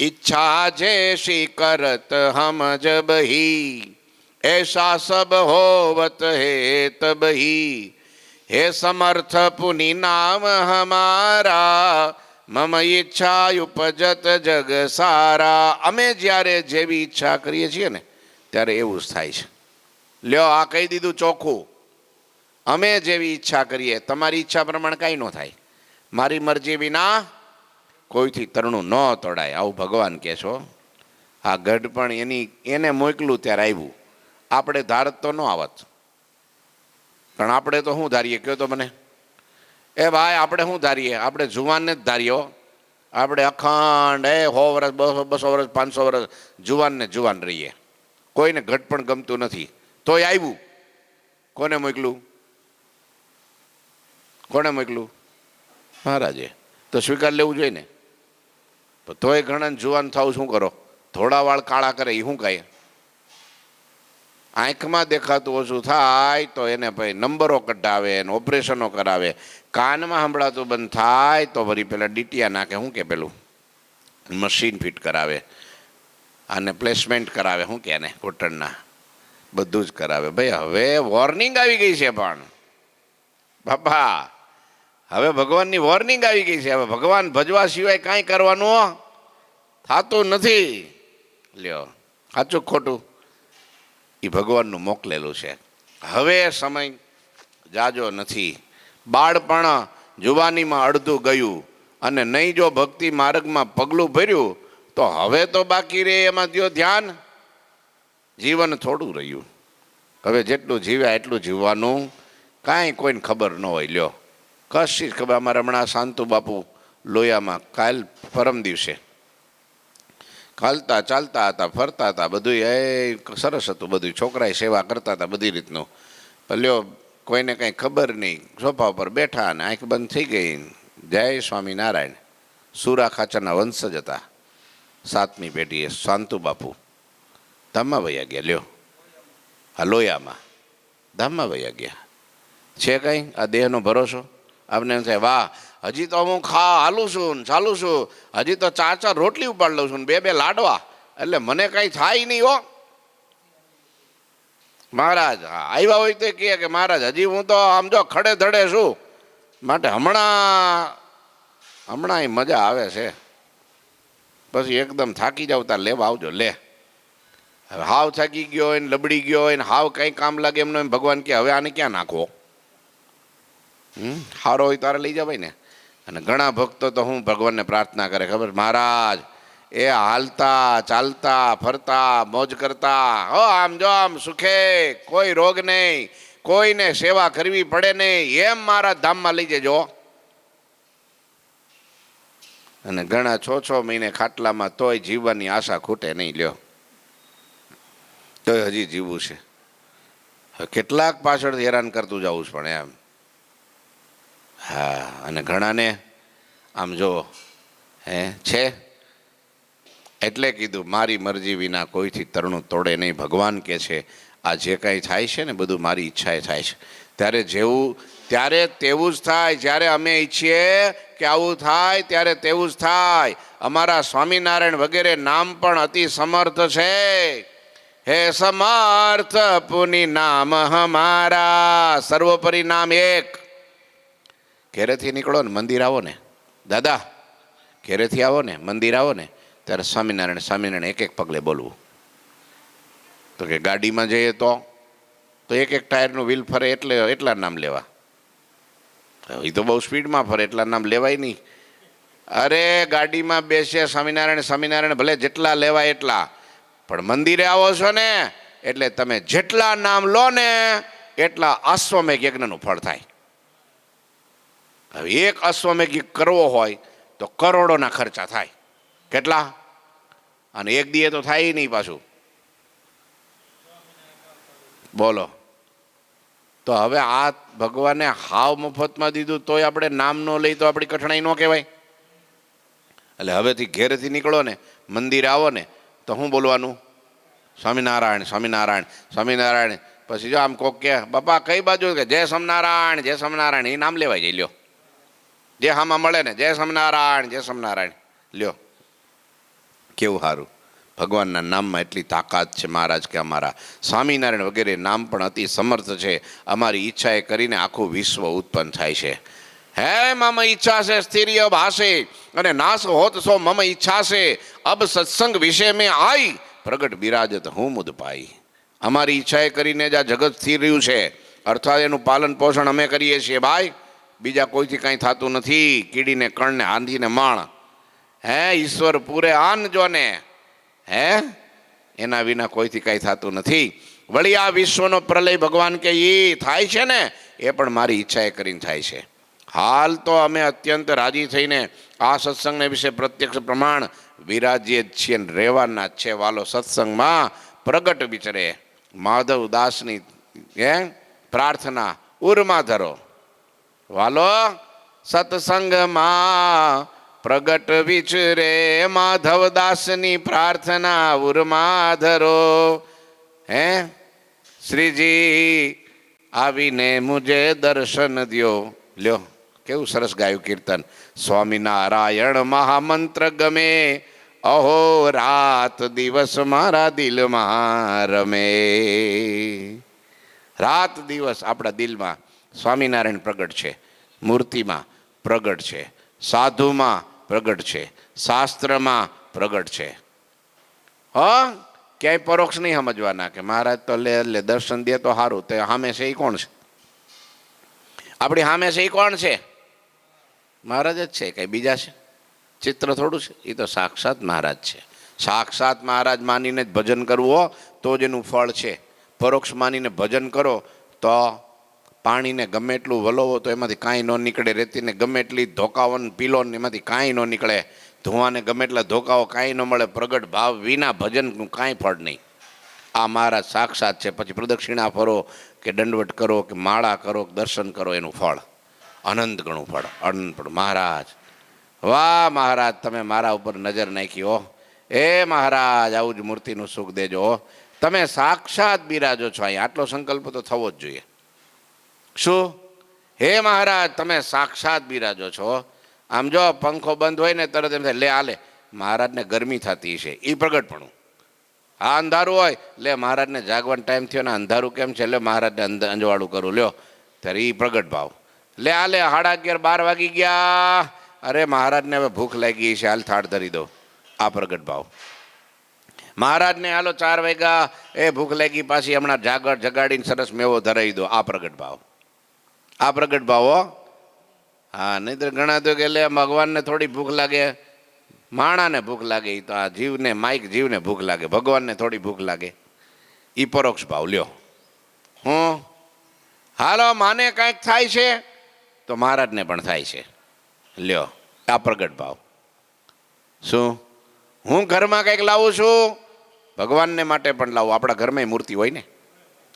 ઈચ્છા જૈસી કરત હમ જબહી, ऐसा सब होवत है तबही, हे समर्थ पुनि नाम हमारा, मम ઈચ્છા ઉપજત જગ સારા. અમે જ્યારે જેવી ઈચ્છા કરીએ છીએ ને ત્યારે એવું જ થાય છે. લ્યો આ કહી દીધું ચોખ્ખું, અમે જેવી ઈચ્છા કરીએ તમારી ઈચ્છા પ્રમાણે કાંઈ ન થાય. મારી મરજી વિના કોઈથી તરણું ન તોડાય, આવું ભગવાન કહે છો. આ ગઢ પણ એને મોકલું ત્યારે આવ્યું, આપણે ધારત તો ન આવત. પણ આપણે તો શું ધારીએ કયો તો મને? એ ભાઈ આપણે શું ધારીએ? આપણે જુવાનને જ ધાર્યો. આપણે અખંડ 100 વર્ષ 200 વર્ષ 500 વર્ષ જુવાનને જુવાન રહીએ, કોઈને ઘટ પણ ગમતું નથી. તોય આવ્યું. કોને મોકલું? કોને મોકલું? મહારાજે. તો સ્વીકાર લેવું જોઈએ ને. તોય ઘણા જુવાન થાવ શું કરો? થોડા વાળ કાળા કરે એ શું કહે? આંખમાં દેખાતું ઓછું થાય તો એને ભાઈ નંબરો કઢાવે ને ઓપરેશનો કરાવે. કાનમાં સંભળાતું બંધ થાય તો વળી પેલા ડીટીયા નાખે, શું કે પેલું મશીન ફિટ કરાવે અને પ્લેસમેન્ટ કરાવે, શું કે એને ઘૂંટણના બધું જ કરાવે. ભાઈ હવે વોર્નિંગ આવી ગઈ છે. પણ બાપા હવે ભગવાનની વોર્નિંગ આવી ગઈ છે. હવે ભગવાન ભજવા સિવાય કાંઈ કરવાનું થતું નથી. લ્યો સાચું ખોટું? એ ભગવાનનું મોકલેલું છે. હવે સમય જાજો નથી. બાળપણ જુવાનીમાં અડધું ગયું અને નહીં જો ભક્તિ માર્ગમાં પગલું ભર્યું તો હવે તો બાકી રહે એમાં દ્યો ધ્યાન. જીવન થોડું રહ્યું. હવે જેટલું જીવ્યા એટલું જીવવાનું. કાંઈ કોઈને ખબર ન હોય. લ્યો કશી જ ખબર. અમારે હમણાં શાંતુ બાપુ લોયામાં કાલ પરમ દિવસે ચાલતા ચાલતા હતા, ફરતા હતા, બધું એ સરસ હતું. બધું છોકરાએ સેવા કરતા હતા બધી રીતનું. લ્યો કોઈને કંઈ ખબર નહીં, સોફા ઉપર બેઠા અને આંખ બંધ થઈ ગઈ. જય સ્વામિનારાયણ. સુરા ખાચરના વંશજ હતા. 7મી પેઢીએ શાંતુ બાપુ ધામમાં વયા ગયા. લ્યો આ લોયામાં ધામમાં વયા ગયા. છે કંઈ આ દેહનો ભરોસો? આપને એમ થાય વાહ હજી તો હું હાલું છું ને ચાલું છું, હજી તો 4 રોટલી ઉપાડ લઉં છું ને 2 લાડવા, એટલે મને કાંઈ થાય નહીં હો. મહારાજ આવ્યા હોય તો કહે કે મહારાજ હજી હું તો આમ જો ખડે ધડે છું, માટે હમણાં મજા આવે છે. પછી એકદમ થાકી જાવ તાર લેવા આવજો. લે હાવ થાકી ગયો હોય ને લબડી ગયો હોય ને હાવ કંઈ કામ લાગે એમનો એમ ભગવાન કે હવે આને ક્યાં નાખવો? સારો હોય તારે લઈ જવાય ને. અને ઘણા ભક્તો તો હું ભગવાનને પ્રાર્થના કરે ખબર? મહારાજ એ હાલતા ચાલતા ફરતા મોજ કરતા હો, આમ જો આમ સુખે, કોઈ રોગ નહીં, કોઈને સેવા કરવી પડે નહીં, એમ મારા ધામમાં લઈ જજો. અને ઘણા 6 મહિને ખાટલામાં તોય જીવવાની આશા ખૂટે નહીં. લ્યો તોય હજી જીવવું છે. કેટલાક પાછળ હેરાન કરતું જવું જ પણ એમ. હા અને ઘણાને આમ જો છે. એટલે કીધું મારી મરજી વિના કોઈથી તરણું તોડે નહીં. ભગવાન કહે છે આ જે કાંઈ થાય છે ને બધું મારી ઈચ્છાએ થાય છે. ત્યારે તેવું જ થાય. જ્યારે અમે ઈચ્છીએ કે આવું થાય ત્યારે તેવું જ થાય. અમારા સ્વામિનારાયણ વગેરે નામ પણ અતિ સમર્થ છે. હે સમર્થ પુનિ નામ હમારા, સર્વોપરી નામ એક. ઘેરેથી નીકળો ને મંદિર આવો ને દાદા, ઘેરેથી આવો ને મંદિર આવો ને ત્યારે સ્વામિનારાયણ સ્વામિનારાયણ એક પગલે બોલવું. તો કે ગાડીમાં જઈએ તો એક ટાયરનું વ્હીલ ફરે એટલા નામ લેવા. એ તો બહુ સ્પીડમાં ફરે એટલા નામ લેવાય નહીં. અરે ગાડીમાં બેસે સ્વામિનારાયણ સ્વામિનારાયણ ભલે જેટલા લેવાય એટલા, પણ મંદિરે આવો છો ને એટલે તમે જેટલા નામ લો ને એટલા અશ્વમેઘ યજ્ઞનું ફળ થાય. હવે એક અશ્વમેઘ કરવો હોય તો કરોડોના ખર્ચા થાય. કેટલા? અને એક દીએ તો થાય નહીં પાછું. બોલો તો હવે આ ભગવાને હાવ મફતમાં દીધું તોય આપણે નામ ન લઈ તો આપણી કઠણાઈ ન કહેવાય. એટલે હવેથી ઘેરેથી નીકળો ને મંદિર આવો ને તો શું બોલવાનું? સ્વામિનારાયણ સ્વામિનારાયણ સ્વામિનારાયણ. પછી જો આમ કોક કે બાપા કઈ બાજુ કે જય સ્વામિનારાયણ જય સ્વામિનારાયણ, એ નામ લેવાય જાય. લ્યો જે હામાં મળે ને, જય સ્વામિનારાયણ, જય સ્વામિનારાયણ. લ્યો કેવું સારું. ભગવાનના નામમાં એટલી તાકાત છે મહારાજ કે અમારા સ્વામિનારાયણ વગેરે નામ પણ અતિ સમર્થ છે. અમારી ઈચ્છાએ કરીને આખું વિશ્વ ઉત્પન્ન થાય છે. હે મમ ઈચ્છા છે સ્થિર્ય ભાષે અને નાશ હોત સો મમ ઈચ્છા છે અબ સત્સંગ વિશે મેં આઈ પ્રગટ બિરાજત હું મુદ પાઈ. અમારી ઈચ્છાએ કરીને જ આ જગત સ્થિર રહ્યું છે, અર્થાત એનું પાલન પોષણ અમે કરીએ છીએ ભાઈ. બીજા કોઈથી કાંઈ થતું નથી. કીડીને કણને આંધીને માણ, હે ઈશ્વર પૂરે આન જોને, હે એના વિના કોઈથી કાંઈ થતું નથી. વળી આ વિશ્વનો પ્રલય ભગવાન કે એ થાય છે ને, એ પણ મારી ઈચ્છાએ કરીને થાય છે. હાલ તો અમે અત્યંત રાજી થઈને આ સત્સંગને વિશે પ્રત્યક્ષ પ્રમાણ વિરાજીએ જ છીએ, રહેવાના જ છે. વાલો સત્સંગમાં પ્રગટ વિચરે માધવ દાસની પ્રાર્થના ઉર્મા ધરો. વાલો સત્સંગમાં પ્રગટ વિચરે માધવ દાસની પ્રાર્થના ઉર્મા ધરો. હે શ્રીજી આવીને મુજે દર્શન દ્યો. લ્યો કેવું સરસ ગાયું કીર્તન. સ્વામિનારાયણ મહામંત્ર ગમે, અહો રાત દિવસ મારા દિલમાં રમે. રાત દિવસ આપણા દિલમાં સ્વામિનારાયણ પ્રગટ છે, મૂર્તિમાં પ્રગટ છે, સાધુમાં પ્રગટ છે, શાસ્ત્રમાં પ્રગટ છે. હા ક્યાંય પરોક્ષ નહીં સમજવાના કે મહારાજ તો લે દર્શન દે તો સારું. તે સામે છે એ કોણ છે? આપણી સામે છે એ કોણ છે? મહારાજ જ છે. કઈ બીજા છે? ચિત્ર થોડું છે. એ તો સાક્ષાત મહારાજ છે. સાક્ષાત મહારાજ માનીને જ ભજન કરવું તો જ એનું ફળ છે. પરોક્ષ માનીને ભજન કરો તો પાણીને ગમે એટલું વલોવો તો એમાંથી કાંઈ ન નીકળે. રેતીને ગમે એટલી ધોકાવો ને પીલો ને એમાંથી કાંઈ ન નીકળે. ધુવાને ગમે એટલા ધોકાવો કાંઈ ન મળે. પ્રગટ ભાવ વિના ભજનનું કાંઈ ફળ નહીં. આ મહારાજ સાક્ષાત છે. પછી પ્રદક્ષિણા ફરો કે દંડવટ કરો કે માળા કરો કે દર્શન કરો, એનું ફળ અનંત ગણું ફળ. અનંત પણ મહારાજ, વાહ મહારાજ તમે મારા ઉપર નજર નાખી હો. એ મહારાજ આવું જ મૂર્તિનું સુખ દેજો. તમે સાક્ષાત બિરાજો છો અહીં. આટલો સંકલ્પ તો થવો જ જોઈએ. શું? હે મહારાજ તમે સાક્ષાત બિરાજો છો. આમ જો પંખો બંધ હોય ને તરત એમ થાય લે આલે મહારાજને ગરમી થતી છે, એ પ્રગટપણું. હા અંધારું હોય લે મહારાજને જાગવાનો ટાઈમ થયો ને અંધારું કેમ છે, લે મહારાજને અંજવાળું કરું લ્યો, ત્યારે એ પ્રગટ ભાવ. લે આલે 11:30 12 વાગી ગયા, અરે મહારાજને હવે ભૂખ લાગી છે, હાલ થાળ ધરી દો, આ પ્રગટ ભાવ. મહારાજને હાલો 4 વાગ્યા, એ ભૂખ લાગી પાછી હમણાં જગાડીને સરસ મેવો ધરાવી દો, આ પ્રગટ ભાવ. આ પ્રગટ ભાવો. હા નહીં તો ઘણા તો કે લે ભગવાનને થોડી ભૂખ લાગે, માણાને ભૂખ લાગે, તો આ જીવને માઇક જીવને ભૂખ લાગે, ભગવાનને થોડી ભૂખ લાગે, એ પરોક્ષ ભાવ લ્યો. હું હાલો માને કાંઈક થાય છે તો મહારાજને પણ થાય છે, લ્યો આ પ્રગટ ભાવ. શું? હું ઘરમાં કંઈક લાવું છું, ભગવાનને માટે પણ લાવું. આપણા ઘરમાં મૂર્તિ હોય ને,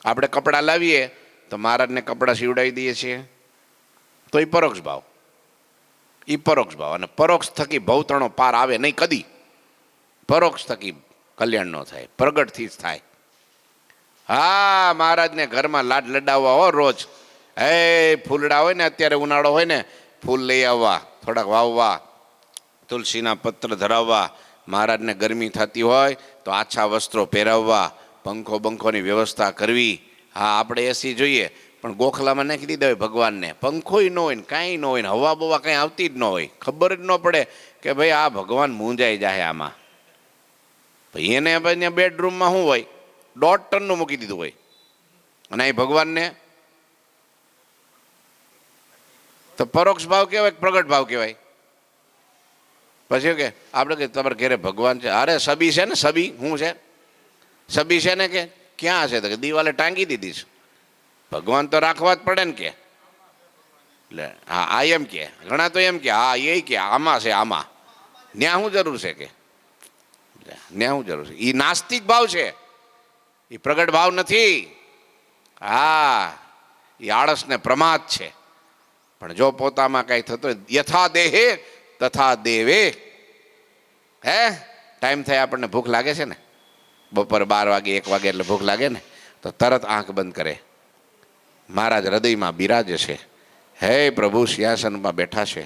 આપણે કપડાં લાવીએ તો મહારાજને કપડાં સીવડાવી દઈએ છીએ, તો એ પરોક્ષ ભાવ. એ પરોક્ષ ભાવ. અને પરોક્ષ થકી ભવતણો પાર આવે નહીં કદી. પરોક્ષ થકી કલ્યાણ ન થાય, પ્રગટથી જ થાય. હા મહારાજને ઘરમાં લાડ લડાવવા હો રોજ. હે ફૂલડા હોય ને, અત્યારે ઉનાળો હોય ને, ફૂલ લઈ આવવા, થોડાક વાવવા, તુલસીના પત્ર ધરાવવા. મહારાજને ગરમી થતી હોય તો આછા વસ્ત્રો પહેરાવવા, પંખો બંખોની વ્યવસ્થા કરવી. હા આપણે એસી જોઈએ પણ ગોખલામાં નાખી દીધા હોય ભગવાનને, પંખોય ન હોય ને કાંઈ ન હોય ને હવા બવા કાંઈ આવતી જ ન હોય, ખબર જ ન પડે કે ભાઈ આ ભગવાન મૂંઝાઈ જાય આમાં. ભાઈ એને અહીંયા બેડરૂમમાં શું હોય, 1.5 ટનનું મૂકી દીધું હોય, અને અહીં ભગવાનને તો પરોક્ષ ભાવ કહેવાય, પ્રગટ ભાવ કહેવાય. પછી કે આપણે કે તમારે ઘેરે ભગવાન છે, અરે સબી છે ને, સબી શું છે, સબી છે ને, કે ક્યાં છે, તો કે દિવાલે ટાંગી દીધી છે. ભગવાન તો રાખવા જ પડે ને કે. એટલે હા આ એમ કે, ઘણા તો એમ કે હા એ કે આમાં છે, આમાં ન્યા શું જરૂર છે કે, ન્યા શું જરૂર છે. એ નાસ્તિક ભાવ છે, એ પ્રગટ ભાવ નથી. હા એ આળસ ને પ્રમાદ છે. પણ જો પોતામાં કઈ થતો યથા દેહે તથા દેવે. હે ટાઈમ થાય આપણને ભૂખ લાગે છે ને, બપોરે 12 વાગે 1 વાગે એટલે ભૂખ લાગે ને, તો તરત આંખ બંધ કરે. મહારાજ હૃદયમાં બિરાજે છે. હે પ્રભુ સિંહાસનમાં બેઠા છે,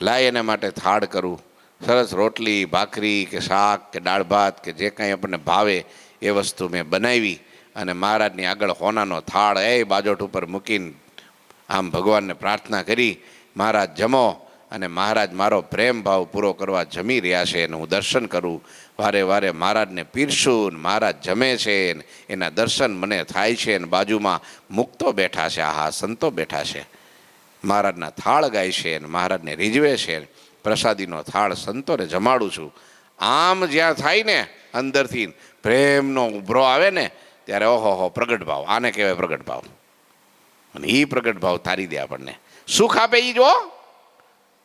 લાય એના માટે થાળ કરું, સરસ રોટલી ભાખરી કે શાક કે દાળ ભાત કે જે કાંઈ આપણને ભાવે એ વસ્તુ મેં બનાવી અને મહારાજની આગળ હોનાનો થાળ એ બાજોટ ઉપર મૂકીને આમ ભગવાનને પ્રાર્થના કરી, મહારાજ જમો. અને મહારાજ મારો પ્રેમ ભાવ પૂરો કરવા જમી રહ્યા છે અને હું દર્શન કરું, વારે વારે મહારાજને પીરસું, મહારાજ જમે છે એના દર્શન મને થાય છે. અને બાજુમાં મુક્તો બેઠા છે, આહા સંતો બેઠા છે, મહારાજના થાળ ગાય છે અને મહારાજને રીઝવે છે, પ્રસાદીનો થાળ સંતોને જમાડું છું. આમ જ્યાં થાય ને અંદરથી પ્રેમનો ઉભરો આવે ને ત્યારે ઓહો પ્રગટ ભાવ, આને કહેવાય પ્રગટ ભાવ. અને એ પ્રગટ ભાવ તારી દે આપણને, સુખ આપે એ જો.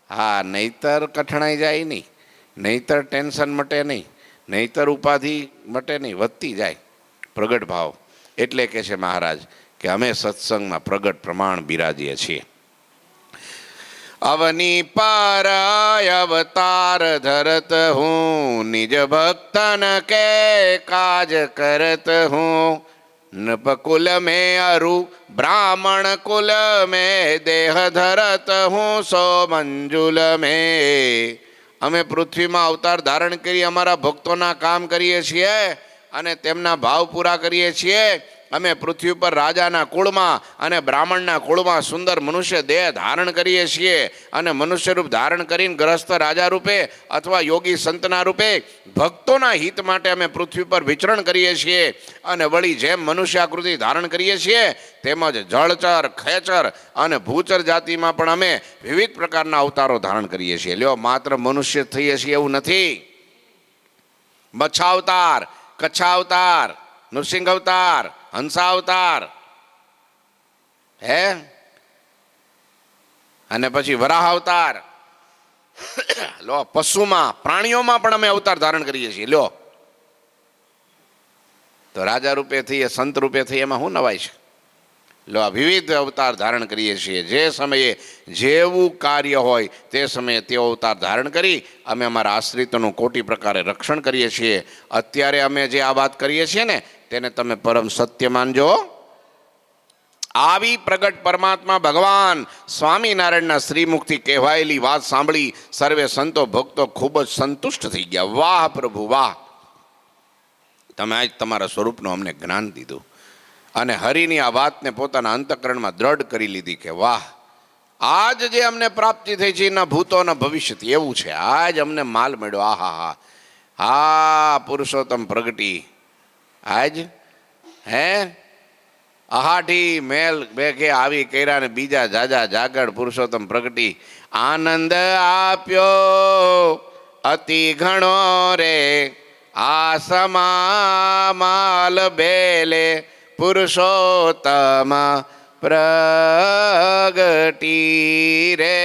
હા, નહીતર કઠણાઈ જાય નહીં, નહીતર ટેન્શન મટે નહીં, નહીતર ઉપાધિ મટે નહીં, વધતી જાય પ્રગટ ભાવ. એટલે કે છે મહારાજ કે અમે સત્સંગમાં પ્રગટ પ્રમાણ બિરાજીએ છીએ. અવની પારાય અવતાર ધરત હું, નિજ ભક્તન કે કાજ કરત હું. નૃપકુલ में अरु ब्राह्मण कुल में देह धरत हूँ सो मंजुल में. અમે પૃથ્વીમાં અવતાર ધારણ કરી અમારા ભક્તોના કામ કરીએ છીએ અને તેમના ભાવ પૂરા કરીએ છીએ. અમે પૃથ્વી ઉપર રાજાના કુળમાં અને બ્રાહ્મણના કુળમાં સુંદર મનુષ્ય દેહ ધારણ કરીએ છીએ અને મનુષ્ય રૂપ ધારણ કરીને ગ્રસ્ત રાજા રૂપે અથવા યોગી સંતના રૂપે ભક્તોના હિત માટે અમે પૃથ્વી પર વિચરણ કરીએ છીએ. અને વળી જેમ મનુષ્યાકૃતિ ધારણ કરીએ છીએ તેમજ જળચર, ખેચર અને ભૂચર જાતિમાં પણ અમે વિવિધ પ્રકારના અવતારો ધારણ કરીએ છીએ. લ્યો, માત્ર મનુષ્ય થઈએ છીએ એવું નથી. મચ્છાવતાર, કચ્છાવતાર, નૃસિંહ અવતાર, હંસાવતાર, હે, અને પછી વરાહ અવતાર. લો, પશુમાં, પ્રાણીઓમાં પણ અમે અવતાર ધારણ કરીએ છીએ. લ્યો, તો રાજા રૂપે થઈએ, સંત રૂપે થઈએ, એમાં શું નવાય છે? લો, આ વિવિધ અવતાર ધારણ કરીએ છીએ. જે સમયે જેવું કાર્ય હોય તે સમયે તેઓ અવતાર ધારણ કરી અમે અમારા આશ્રિતોનું કોટી પ્રકારે રક્ષણ કરીએ છીએ. અત્યારે અમે જે આ વાત કરીએ છીએ ને તેને તમે પરમ સત્ય માનજો. આવી પ્રગટ પરમાત્મા ભગવાન સ્વામિનારાયણના શ્રીમુખથી કહેવાયેલી વાત સાંભળી સર્વે સંતો ભક્તો ખૂબ જ સંતુષ્ટ થઈ ગયા. વાહ પ્રભુ વાહ, તમે આજ તમારા સ્વરૂપનું અમને જ્ઞાન દીધું. અને હરિની આ વાતને પોતાના અંતઃકરણમાં દ્રઢ કરી લીધી કે વાહ, આજ જે અમને પ્રાપ્તિ થઈ છે એના ભૂતો અને ભવિષ્યથી એવું છે. આજ અમને માલ મળ્યો. આહા હા હા, પુરુષોત્તમ પ્રગટી આજ હે અહાઠી મેલ બેઘે આવી કર્યા ને બીજા જાજા જાગડ પુરુષોત્તમ પ્રગટી આનંદ આપ્યો અતિ ઘણો રે. આસમા માલ બેલે પુરુષોત્તમ પ્રગટી રે.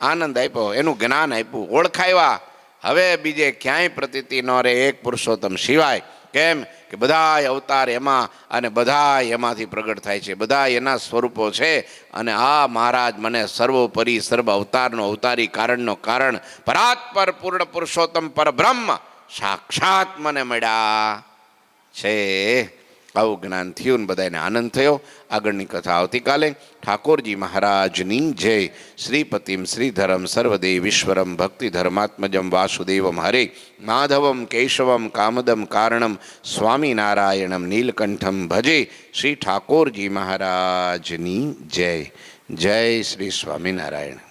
આનંદ આપ્યો, એનું જ્ઞાન આપ્યું, ઓળખાવ્યા. હવે બીજે ક્યાંય પ્રતીતિ ન રહે એક પુરુષોત્તમ સિવાય. કેમ કે બધા અવતાર એમાં અને બધા એમાંથી પ્રગટ થાય છે, બધા એના સ્વરૂપો છે. અને આ મહારાજ મને સર્વોપરી સર્વ અવતારનો અવતારી કારણનો કારણ પરાત્પર પૂર્ણ પુરુષોત્તમ પરબ્રહ્મ સાક્ષાત મને મળ્યા છે. આવું જ્ઞાન થયું ને બધાને આનંદ થયો. આગળની કથા આવતીકાલે. ઠાકોરજી મહારાજની જય. શ્રીપતિમ શ્રીધરમ સર્વદેવીશ્વરમ ભક્તિધર્માત્મજમ વાસુદેવમ હરે માધવમ કેશવમ કામદમ કારણમ સ્વામિનારાયણમ નીલકંઠમ ભજે. શ્રી ઠાકોરજી મહારાજની જય. જય શ્રી સ્વામિનારાયણ.